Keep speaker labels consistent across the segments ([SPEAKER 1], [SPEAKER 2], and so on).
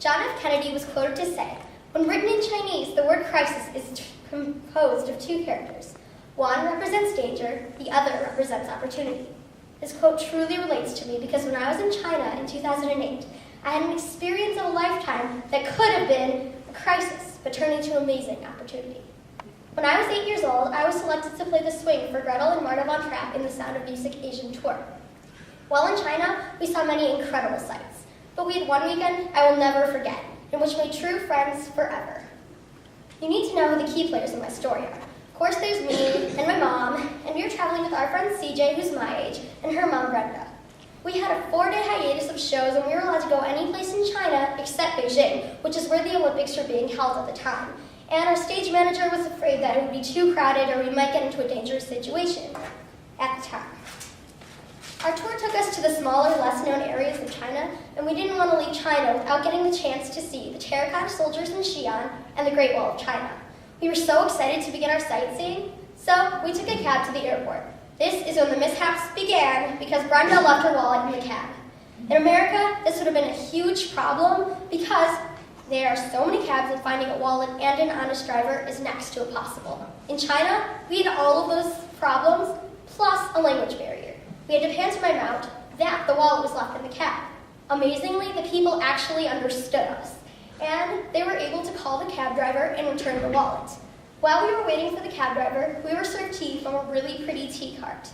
[SPEAKER 1] John F. Kennedy was quoted to say, "When written in Chinese, the word crisis is composed of two characters. One represents danger, the other represents opportunity." This quote truly relates to me because when I was in China in 2008, I had an experience of a lifetime that could have been a crisis, but turned into an amazing opportunity. When I was 8 years old, I was selected to play the swing for Gretel and Marta von Trapp in the Sound of Music Asian Tour. While in China, we saw many incredible sights, but we had one weekend I will never forget, in which we made true friends forever. You need to know who the key players in my story are. Of course, there's me and my mom, and we were traveling with our friend CJ, who's my age, and her mom, Brenda. We had a 4-day hiatus of shows, and we were allowed to go any place in China except Beijing, which is where the Olympics were being held at the time. And our stage manager was afraid that it would be too crowded or we might get into a dangerous situation at the time. Our tour took us to the smaller, less-known areas of China, and we didn't want to leave China without getting the chance to see the terracotta soldiers in Xi'an and the Great Wall of China. We were so excited to begin our sightseeing, so we took a cab to the airport. This is when the mishaps began because Brenda left her wallet in the cab. In America, this would have been a huge problem because there are so many cabs and finding a wallet and an honest driver is next to impossible. In China, we had all of those problems, plus a language barrier. We had to pantomime out that the wallet was left in the cab. Amazingly, the people actually understood us, and they were able to call the cab driver and return the wallet. While we were waiting for the cab driver, we were served tea from a really pretty tea cart.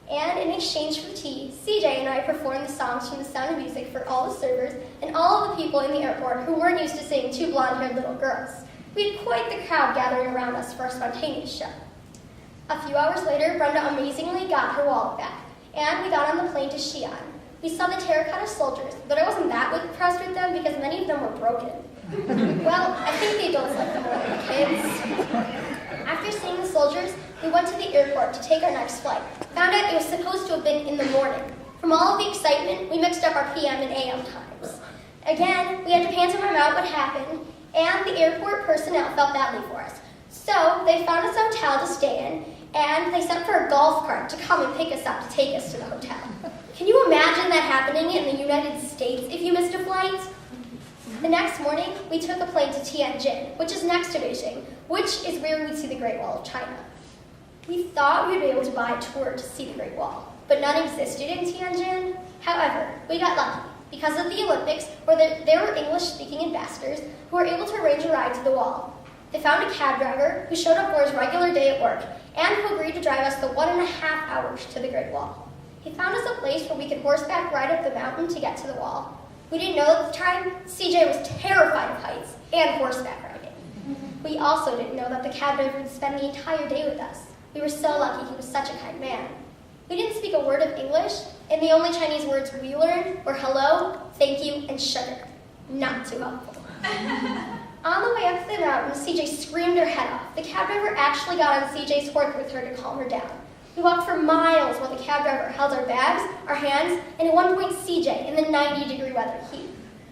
[SPEAKER 1] And in exchange for the tea, CJ and I performed the songs from The Sound of Music for all the servers and all of the people in the airport who weren't used to seeing two blonde-haired little girls. We had quite the crowd gathering around us for a spontaneous show. A few hours later, Brenda amazingly got her wallet back, and we got on the plane to Xi'an. We saw the terracotta soldiers, but I wasn't that impressed with them because many of them were broken. Well, I think the adults like them more than the kids. After seeing the soldiers, we went to the airport to take our next flight. Found out it was supposed to have been in the morning. From all of the excitement, we mixed up our PM and AM times. Again, we had to pantomime out what happened, and the airport personnel felt badly for us. So they found us a hotel to stay in, and they sent for a golf cart to come and pick us up to take us to the hotel. Can you imagine that happening in the United States if you missed a flight? The next morning, we took a plane to Tianjin, which is next to Beijing, which is where we'd see the Great Wall of China. We thought we'd be able to buy a tour to see the Great Wall, but none existed in Tianjin. However, we got lucky. Because of the Olympics, where there were English-speaking ambassadors who were able to arrange a ride to the wall. They found a cab driver who showed up for his regular day at work and who agreed to drive us the 1.5 hours to the Great Wall. He found us a place where we could horseback ride up the mountain to get to the wall. We didn't know at the time CJ was terrified of heights and horseback riding. We also didn't know that the cab driver would spend the entire day with us. We were so lucky he was such a kind man. We didn't speak a word of English, and the only Chinese words we learned were hello, thank you, and sugar. Not too helpful. On the way up the mountain, CJ screamed her head off. The cab driver actually got on CJ's horse with her to calm her down. We walked for miles while the cab driver held our bags, our hands, and at one point CJ in the 90-degree weather heat.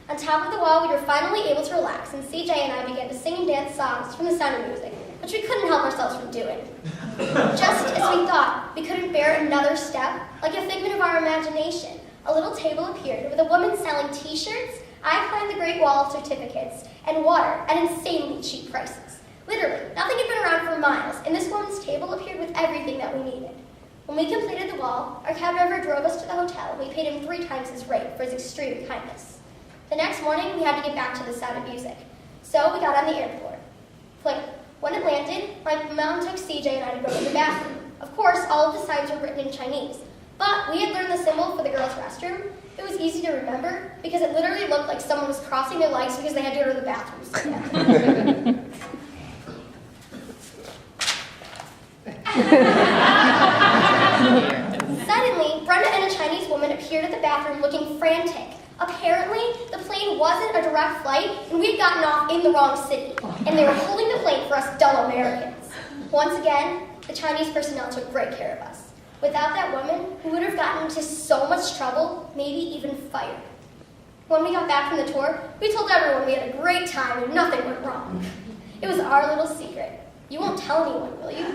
[SPEAKER 1] On top of the wall, we were finally able to relax, and CJ and I began to sing and dance songs from The Sound of Music, which we couldn't help ourselves from doing. Just as we thought we couldn't bear another step, like a figment of our imagination, a little table appeared with a woman selling t-shirts. I climbed the Great Wall of certificates and water at insanely cheap prices. Literally, nothing had been around for miles, and this woman's table appeared with everything that we needed. When we completed the wall, our cab driver drove us to the hotel, and we paid him 3 times his rate for his extreme kindness. The next morning, we had to get back to The Sound of Music, so we got on the airport plane. When it landed, my mom took CJ and I to go to the bathroom. Of course, all of the signs were written in Chinese, but we had learned the symbol for the girls' restroom. It was easy to remember because it literally looked like someone was crossing their legs because they had to go to the bathroom. Suddenly, Brenda and a Chinese woman appeared at the bathroom looking frantic. Apparently, the plane wasn't a direct flight, and we had gotten off in the wrong city, and they were holding the plane for us dull Americans. Once again, the Chinese personnel took great care of us. Without that woman, we would have gotten into so much trouble, maybe even fired. When we got back from the tour, we told everyone we had a great time and nothing went wrong. It was our little secret. You won't tell anyone, will you?